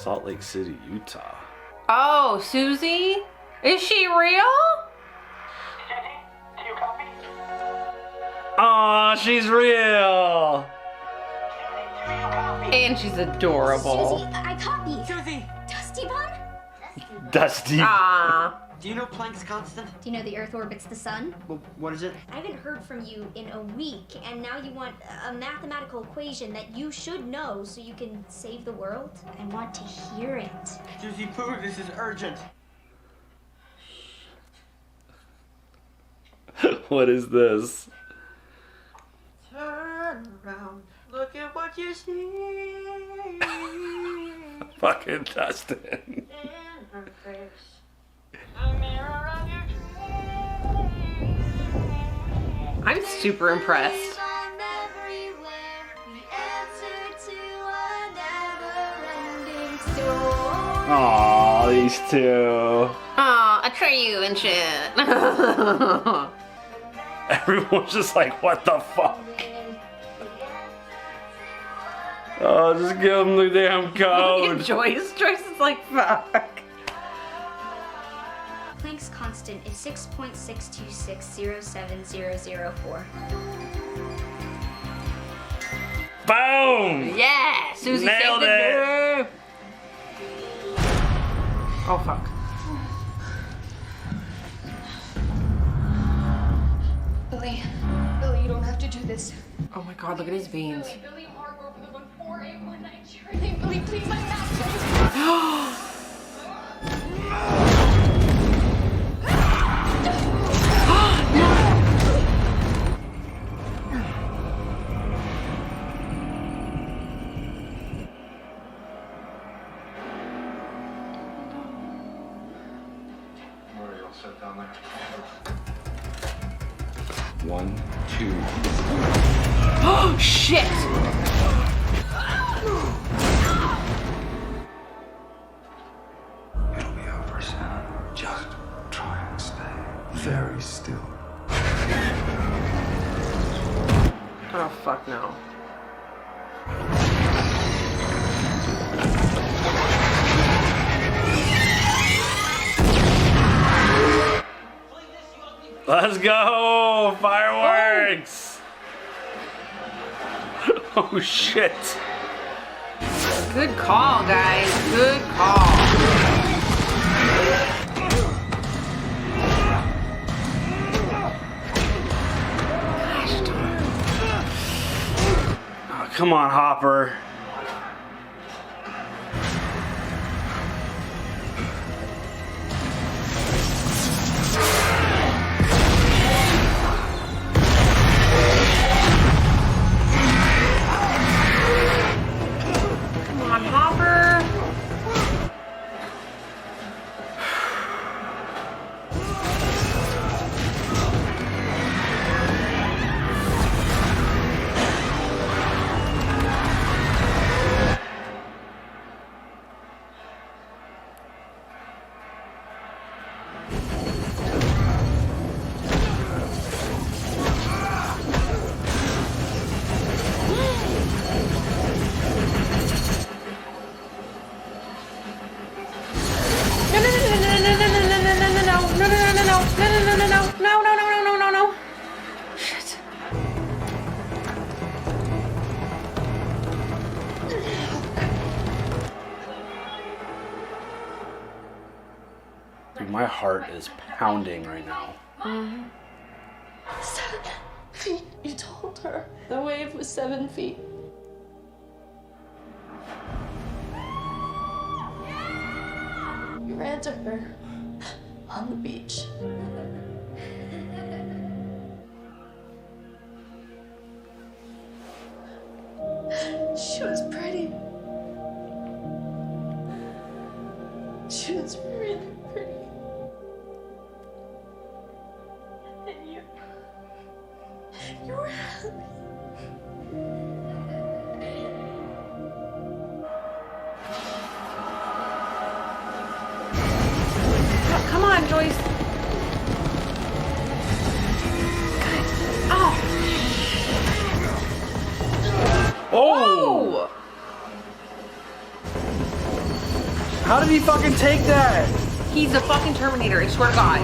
Salt Lake City, Utah. Oh, Susie? Is she real? Do you copy? Aw, she's real! Do you copy? And she's adorable. Susie, I copy. Susie, Dusty Bun? Dusty. Ah. do you know Planck's constant? Do you know the Earth orbits the sun? Well, what is it? I haven't heard from you in a week, and now you want a mathematical equation that you should know so you can save the world? I want to hear it. Susie Poo, this is urgent. What is this? Turn around, look at what you see. Fucking Dustin. In her face, a mirror of your dreams. I'm super impressed. Aw, these two. Aw, a Atreyu and shit. Everyone's just like, what the fuck? Oh, just give him the damn code. Joyce is like, fuck. Planck's constant is 6.626070004. Boom! Yeah, Susie Nailed saved the it. day. Oh fuck. Billy, you don't have to do this. Oh my god, look at his veins. Billy, Marc, open the 14819. Billy, please, my master. Sit down there. 1, 2. Oh shit! It'll be over soon. Just try and stay very still. Oh fuck no. Let's go! Fireworks! Oh shit! Good call, guys. Good call. Gosh darn. Oh, come on, Hopper. No. Shit. Dude, my heart is pounding right now. 7 feet, you told her. The wave was 7 feet. You ran to her on the beach. She was pretty. She was really pretty. And you were happy. Come on, Joyce. Oh. Oh! did he fucking take that? He's a fucking Terminator, I swear to God.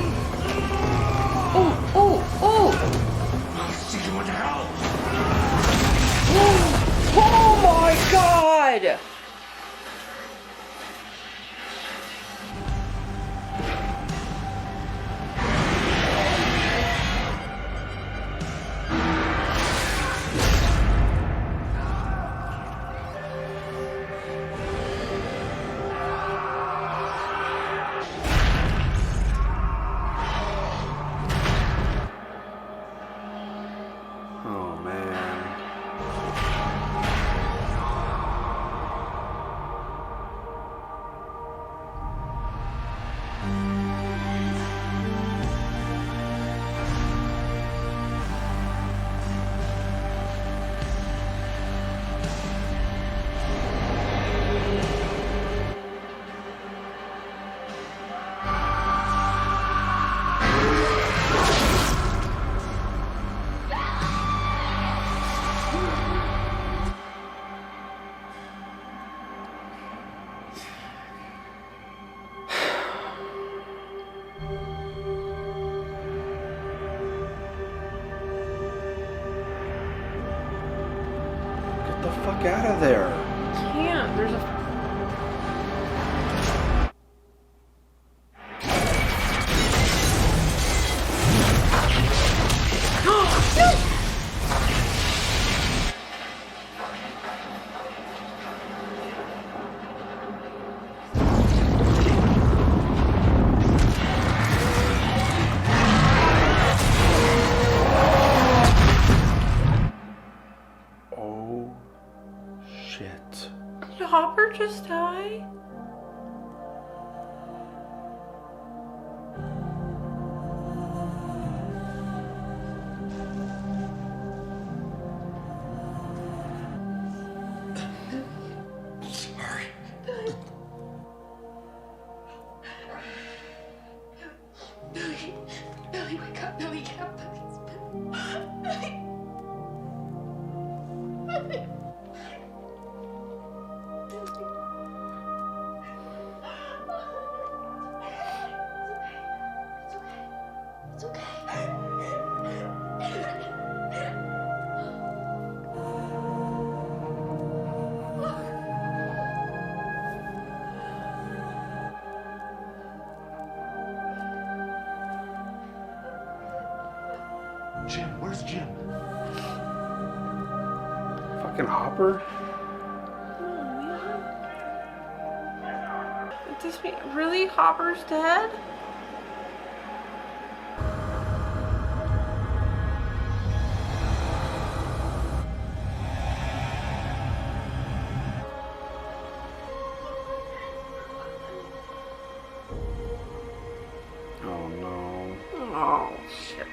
Ooh, ooh, ooh. What the hell? Oh my God. Oh man. Get the fuck out of there. Can't. There's a. Oh shit. Did Hopper just die? Sorry. Billy, wake up. Billy, get up, please. Billy. It's okay. Jim, where's Jim? Fucking Hopper? Does me really? Hopper's dead? Oh no. Oh shit.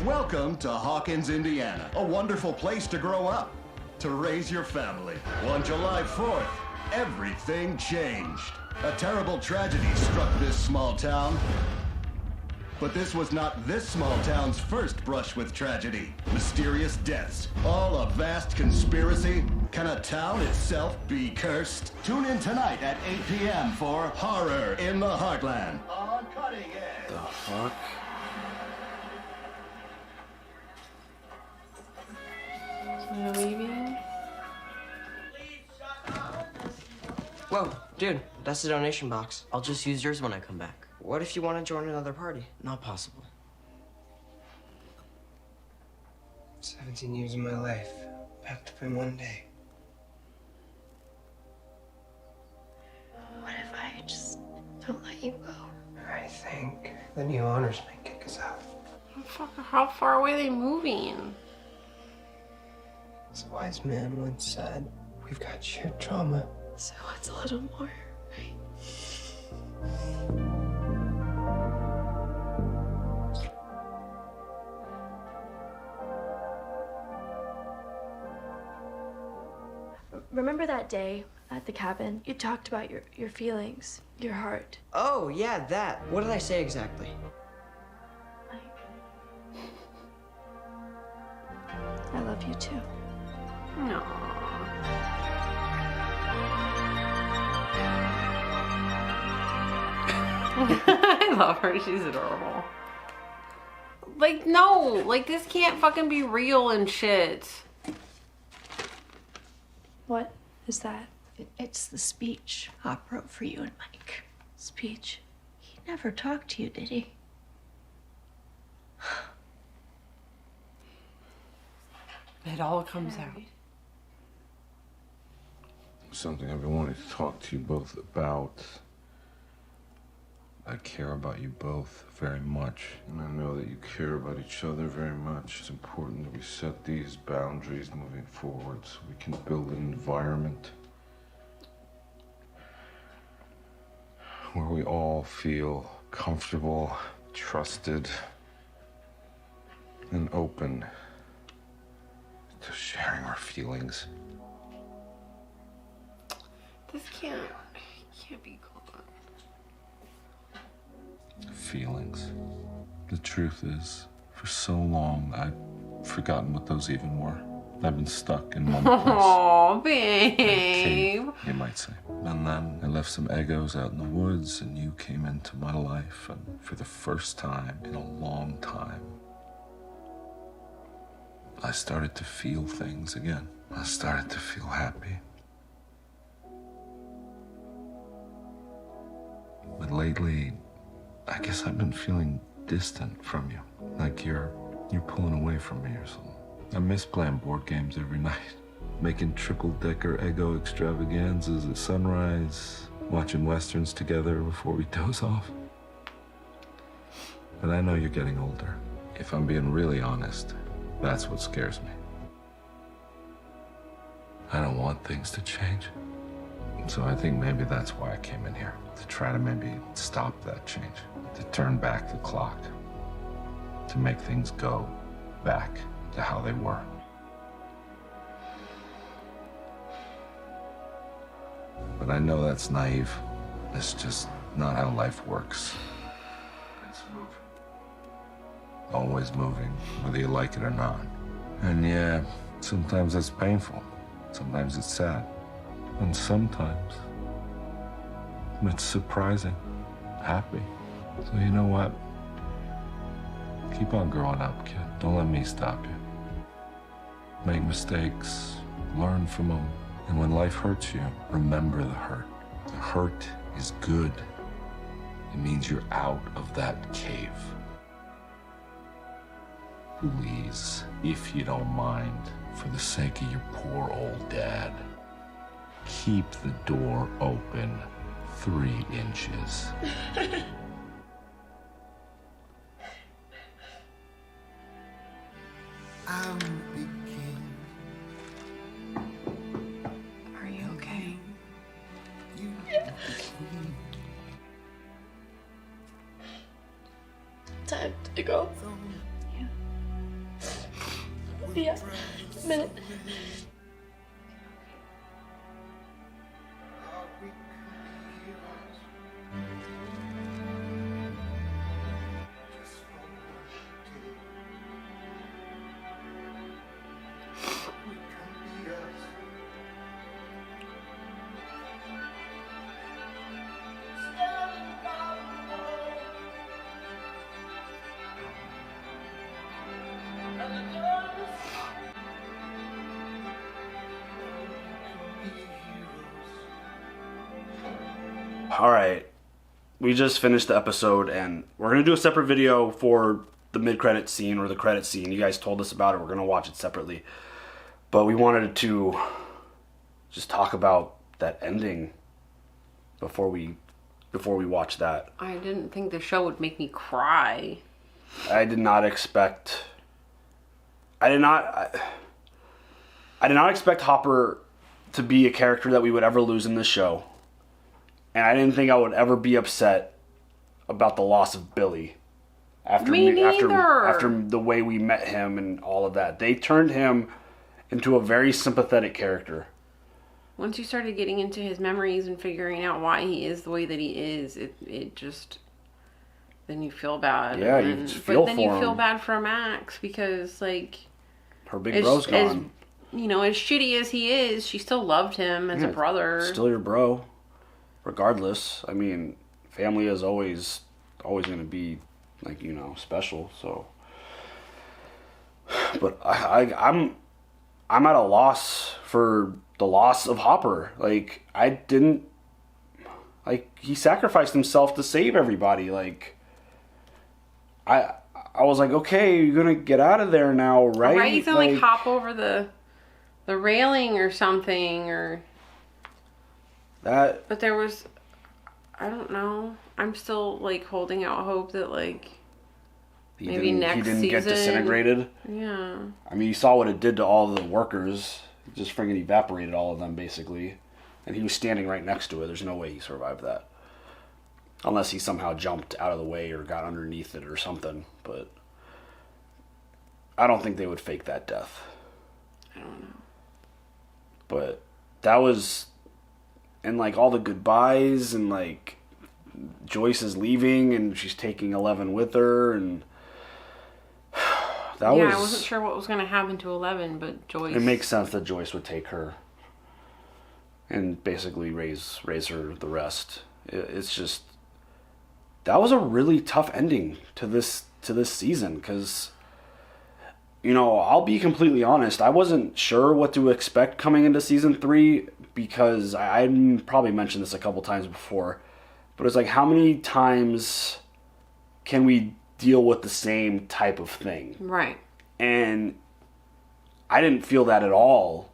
Welcome to Hawkins, Indiana, a wonderful place to grow up, to raise your family. On July 4th, everything changed. A terrible tragedy struck this small town. But this was not this small town's first brush with tragedy. Mysterious deaths, all a vast conspiracy. Can a town itself be cursed? Tune in tonight at 8 p.m. for Horror in the Heartland on Cutting Edge. The fuck? Am I leaving? Whoa, dude, that's the donation box. I'll just use yours when I come back. What if you want to join another party? Not possible. 17 years of my life, packed up in one day. What if I just don't let you go? I think the new owners might kick us out. Fuck, how far away are they moving? As a wise man once said, we've got shared trauma. So it's a little more, right? Remember that day at the cabin? You talked about your feelings, your heart. Oh, yeah, that. What did I say exactly? I love you too. No. I love her. She's adorable. Like, no. Like, this can't fucking be real and shit. What is that? It's the speech Hop wrote for you and Mike. Speech. He never talked to you, did he? It all comes out. Something I've been wanting to talk to you both about. I care about you both very much, and I know that you care about each other very much. It's important that we set these boundaries moving forward so we can build an environment where we all feel comfortable, trusted, and open to sharing our feelings. This can't be gone. Feelings. The truth is, for so long, I've forgotten what those even were. I've been stuck in one place. Oh, Cave, babe. you might say. And then I left some egos out in the woods, and you came into my life, and for the first time in a long time, I started to feel things again. I started to feel happy. But lately, I guess I've been feeling distant from you. Like you're pulling away from me or something. I miss playing board games every night. Making triple-decker Eggo extravaganzas at sunrise. Watching westerns together before we doze off. But I know you're getting older. If I'm being really honest, that's what scares me. I don't want things to change. So I think maybe that's why I came in here. To try to maybe stop that change. To turn back the clock. To make things go back to how they were. But I know that's naive. It's just not how life works. It's moving. Always moving, whether you like it or not. And yeah, sometimes it's painful. Sometimes it's sad. And sometimes it's surprising, happy. So you know what? Keep on growing up, kid. Don't let me stop you. Make mistakes, learn from them. And when life hurts you, remember the hurt. The hurt is good. It means you're out of that cave. Please, if you don't mind, for the sake of your poor old dad, keep the door open 3 inches. Are you okay? Time to go. Yeah. Minute. Alright, we just finished the episode and we're going to do a separate video for the mid-credit scene or the credit scene. You guys told us about it, we're going to watch it separately. But we wanted to just talk about that ending before we watch that. I didn't think the show would make me cry. I did not expect Hopper to be a character that we would ever lose in this show. And I didn't think I would ever be upset about the loss of Billy. After the way we met him and all of that. They turned him into a very sympathetic character. once you started getting into his memories and figuring out why he is the way that he is, it just, then you feel bad. Yeah, you just feel for him. But then you feel bad for Max because, like, her big bro's gone. You know, as shitty as he is, she still loved him as a brother. Still your bro, regardless. I mean, family is always going to be, like, you know, special. So, but I'm at a loss for the loss of Hopper. Like, he sacrificed himself to save everybody. Like, I was like, okay, you're gonna get out of there now, right? Right? He's gonna like hop over the railing or something, or that. But there was, I don't know. I'm still like holding out hope that like maybe next season he didn't get disintegrated. Yeah. I mean, you saw what it did to all the workers. It just friggin' evaporated all of them basically, and he was standing right next to it. There's no way he survived that. Unless he somehow jumped out of the way or got underneath it or something. But I don't think they would fake that death. I don't know. But that was... And, like, all the goodbyes and, like, Joyce is leaving and she's taking 11 with her and... I wasn't sure what was going to happen to 11, but Joyce... It makes sense that Joyce would take her and basically raise her the rest. It's just... That was a really tough ending to this season because, you know, I'll be completely honest. I wasn't sure what to expect coming into season 3 because I probably mentioned this a couple times before, but it's like, how many times can we deal with the same type of thing? Right. And I didn't feel that at all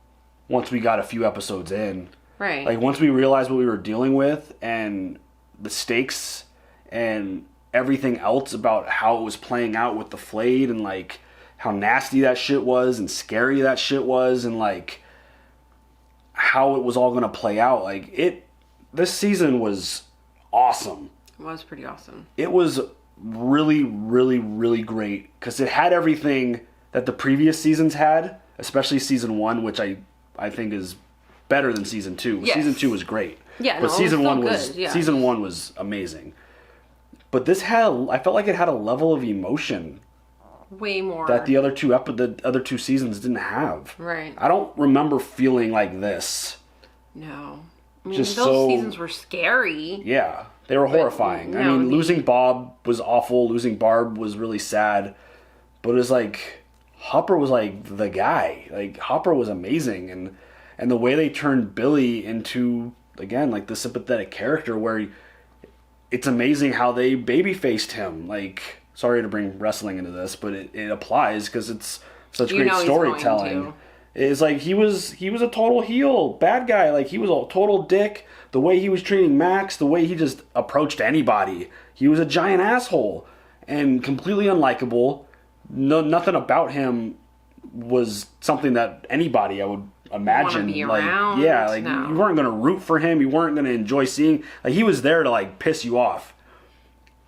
once we got a few episodes in. Right. Like, once we realized what we were dealing with and the stakes and everything else about how it was playing out with the flayed and, like, how nasty that shit was and scary that shit was and, like, how it was all going to play out. Like, this season was awesome. It was pretty awesome. It was really, really, really great because it had everything that the previous seasons had, especially season 1, which I think is better than season 2. Yes. Season 2 was great. Yeah, but season 1 was good. Yeah. Season 1 was amazing. But this I felt like it had a level of emotion way more that the other two seasons didn't have. Right. I don't remember feeling like this. No. I mean, Just those seasons were scary. Yeah, they were horrifying. No, I mean, losing Bob was awful. Losing Barb was really sad. But it was like Hopper was like the guy. Like, Hopper was amazing, and the way they turned Billy into, again, like the sympathetic character where it's amazing how they baby-faced him. Like, sorry to bring wrestling into this, but it applies because it's such great storytelling. It's like he was a total heel, bad guy. Like, he was a total dick. The way he was treating Max, the way he just approached anybody. He was a giant asshole and completely unlikable. Nothing about him was something that anybody I would imagine be like around. Yeah, like, you weren't gonna root for him, you weren't gonna enjoy seeing, like, he was there to, like, piss you off.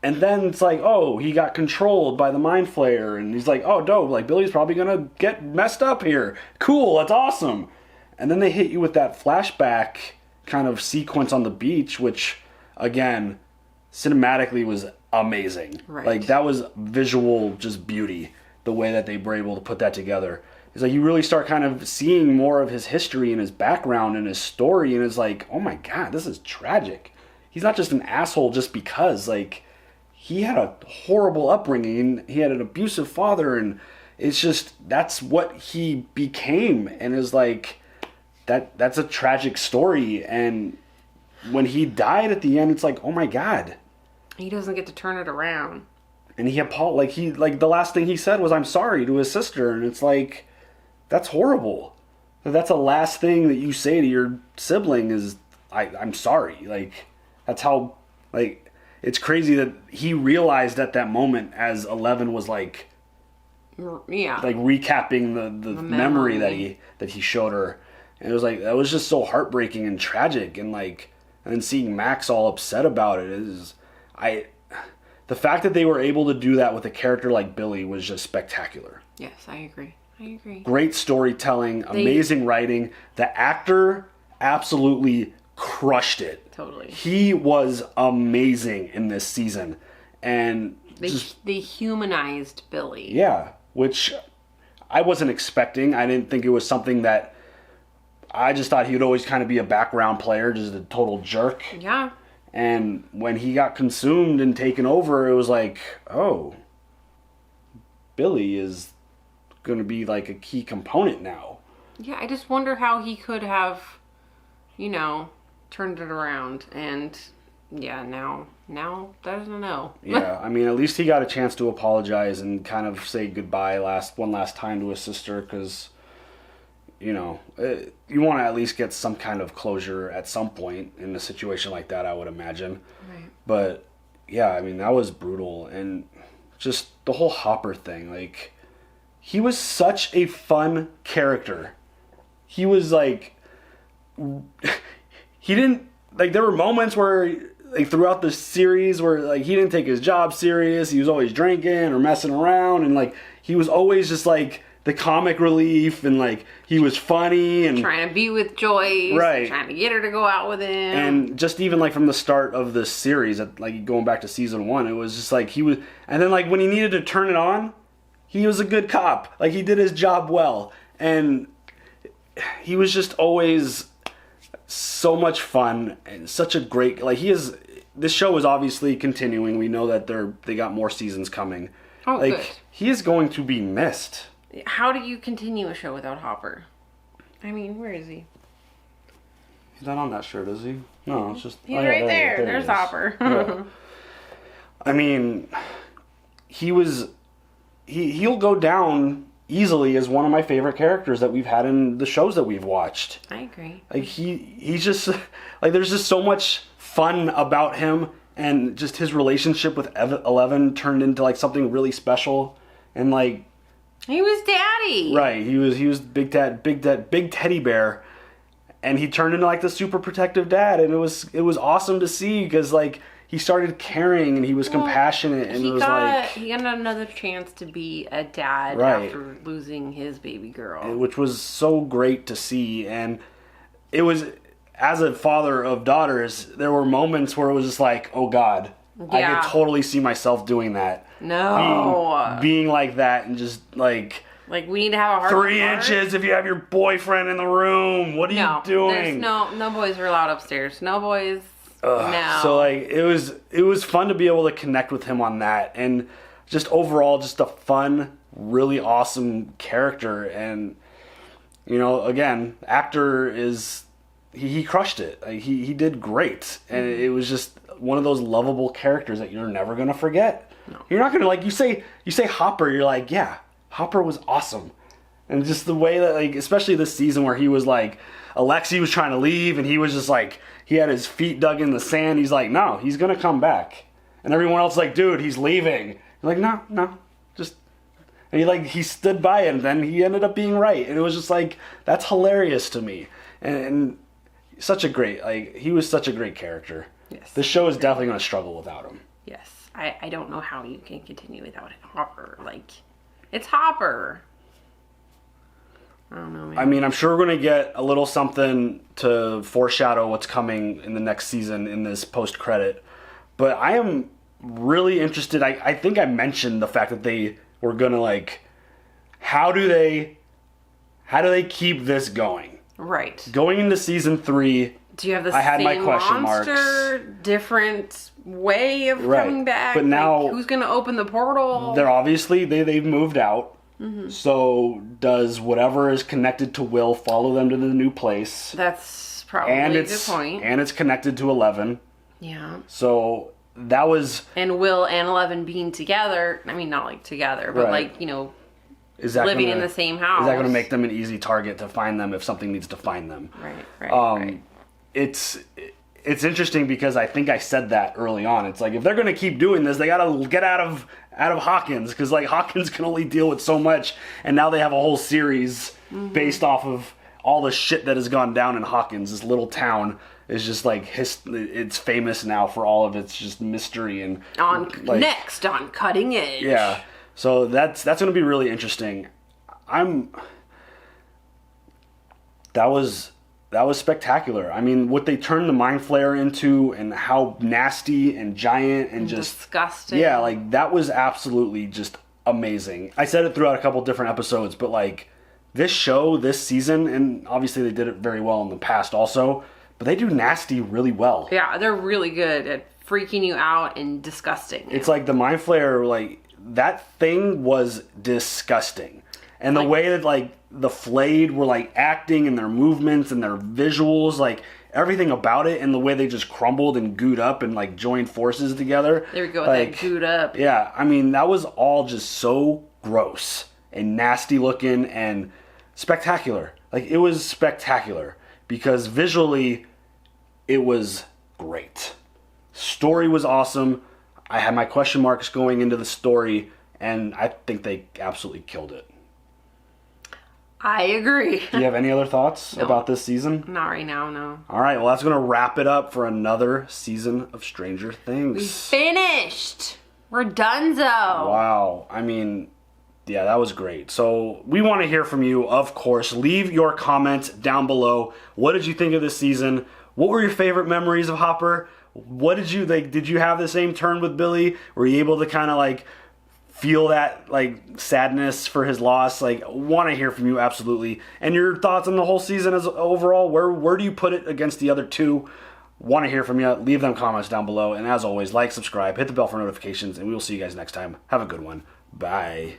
And then it's like, oh, he got controlled by the Mind Flayer, and he's like, oh, dope, like, Billy's probably gonna get messed up here, cool, that's awesome. And then they hit you with that flashback kind of sequence on the beach, which, again, cinematically was amazing. Right. Like, that was visual just beauty, the way that they were able to put that together. It's like you really start kind of seeing more of his history and his background and his story, and it's like, oh my god, this is tragic. He's not just an asshole just because, like, he had a horrible upbringing, he had an abusive father, and it's just, that's what he became, and is like, that's a tragic story, and when he died at the end, it's like, oh my god. He doesn't get to turn it around. And he the last thing he said was, I'm sorry, to his sister, and it's like, that's horrible. That's the last thing that you say to your sibling is, I'm sorry. Like, that's how, like, it's crazy that he realized at that moment as 11 was like, yeah, like recapping the memory that he showed her. And it was like, that was just so heartbreaking and tragic. And like, and then seeing Max all upset about it is, the fact that they were able to do that with a character like Billy was just spectacular. Yes, I agree. Great storytelling, amazing writing. The actor absolutely crushed it. Totally. He was amazing in this season. And they humanized Billy. Yeah, which I wasn't expecting. I didn't think it was something that... I just thought he would always kind of be a background player, just a total jerk. Yeah. And when he got consumed and taken over, it was like, oh, Billy is going to be like a key component now. Yeah, I just wonder how he could have, you know, turned it around. And yeah, now there's a no. Yeah, I mean, at least he got a chance to apologize and kind of say goodbye one last time to his sister, because, you know, you want to at least get some kind of closure at some point in a situation like that, I would imagine. Right. But yeah, I mean, that was brutal. And just the whole Hopper thing, like, he was such a fun character. He was like, he didn't, like, there were moments where, like, throughout the series where, like, he didn't take his job serious. He was always drinking or messing around, and, like, he was always just, like, the comic relief, and, like, he was funny and trying to be with Joyce, right, trying to get her to go out with him. And just even, like, from the start of the series, like, going back to season 1, it was just like he was, and then, like, when he needed to turn it on, he was a good cop. Like, he did his job well, and he was just always so much fun and such a great, like, this show is obviously continuing. We know that they got more seasons coming. Oh, like, good. He is going to be missed. How do you continue a show without Hopper? I mean, where is he? He's not on that shirt, is he? No, it's just... He's right there. There's Hopper. Yeah. I mean, he'll go down easily as one of my favorite characters that we've had in the shows that we've watched. I agree. Like, he's just... Like, there's just so much fun about him, and just his relationship with Eleven turned into, like, something really special. And, like... He was daddy. Right. He was big teddy bear, and he turned into, like, the super protective dad, and it was awesome to see, because, like, he started caring and he was compassionate, and he got another chance to be a dad, right, after losing his baby girl, which was so great to see. And it was, as a father of daughters, there were moments where it was just like, oh God, I could totally see myself doing that. No. Being like that, and just like we need to have a heart. 3 inches if you have your boyfriend in the room. What are you doing? No boys are allowed upstairs. No boys. No. So, like, it was fun to be able to connect with him on that, and just overall, just a fun, really awesome character. And, you know, again, actor is, he crushed it. Like, he did great, and it was just one of those lovable characters that you're never gonna forget. No. You're not gonna, like, you say Hopper, you're like, yeah, Hopper was awesome. And just the way that, like, especially this season where he was like, Alexei was trying to leave, and he was just like, he had his feet dug in the sand. He's like, no, he's gonna come back. And everyone else is like, dude, he's leaving. You're like, no, just... And he stood by it, and then he ended up being right. And it was just like, that's hilarious to me. And such a great, like, he was such a great character. Yes. This show is definitely gonna struggle without him. Yes. I don't know how you can continue without Hopper. Like, it's Hopper. I don't know, man. I mean, I'm sure we're going to get a little something to foreshadow what's coming in the next season in this post-credit. But I am really interested. I think I mentioned the fact that they were going to, like, how do they keep this going? Right. Going into season 3, do you have the I had same my question monster, marks. Different way of coming back? But now, like, who's going to open the portal? They're obviously, they've moved out. Mm-hmm. So does whatever is connected to Will follow them to the new place? That's probably a good point. And it's connected to 11. Yeah. So that was... And Will and 11 being together, I mean, not like together, but like, you know, living in the same house. Is that going to make them an easy target to find them if something needs to find them? Right. It's interesting because I think I said that early on. It's like, if they're going to keep doing this, they got to get out of Hawkins, because, like, Hawkins can only deal with so much, and now they have a whole series based off of all the shit that has gone down in Hawkins. This little town is just like it's famous now for all of its just mystery and next on Cutting Edge. Yeah, so that's going to be really interesting. That was that was spectacular. I mean, what they turned the Mind Flayer into and how nasty and giant and just... disgusting. Yeah, like, that was absolutely just amazing. I said it throughout a couple different episodes, but, like, this show, this season, and obviously they did it very well in the past also, but they do nasty really well. Yeah, they're really good at freaking you out and disgusting you. It's like the Mind Flayer, like, that thing was disgusting. And the way that, like, the Flayed were, like, acting and their movements and their visuals, like, everything about it and the way they just crumbled and gooed up and, like, joined forces together. There we go, like, that gooed up. Yeah, I mean, that was all just so gross and nasty looking and spectacular. Like, it was spectacular because visually it was great. Story was awesome. I had my question marks going into the story, and I think they absolutely killed it. I agree. Do you have any other thoughts about this season? Not right now, no. All right, well, that's going to wrap it up for another season of Stranger Things. We finished. We're donezo. Wow. I mean, yeah, that was great. So we want to hear from you, of course. Leave your comments down below. What did you think of this season? What were your favorite memories of Hopper? What did you, like, did you have the same turn with Billy? Were you able to kind of, like, feel that, like, sadness for his loss? Like, want to hear from you, absolutely. And your thoughts on the whole season as overall. Where do you put it against the other two? Want to hear from you. Leave them comments down below. And as always, like, subscribe, hit the bell for notifications, and we will see you guys next time. Have a good one. Bye.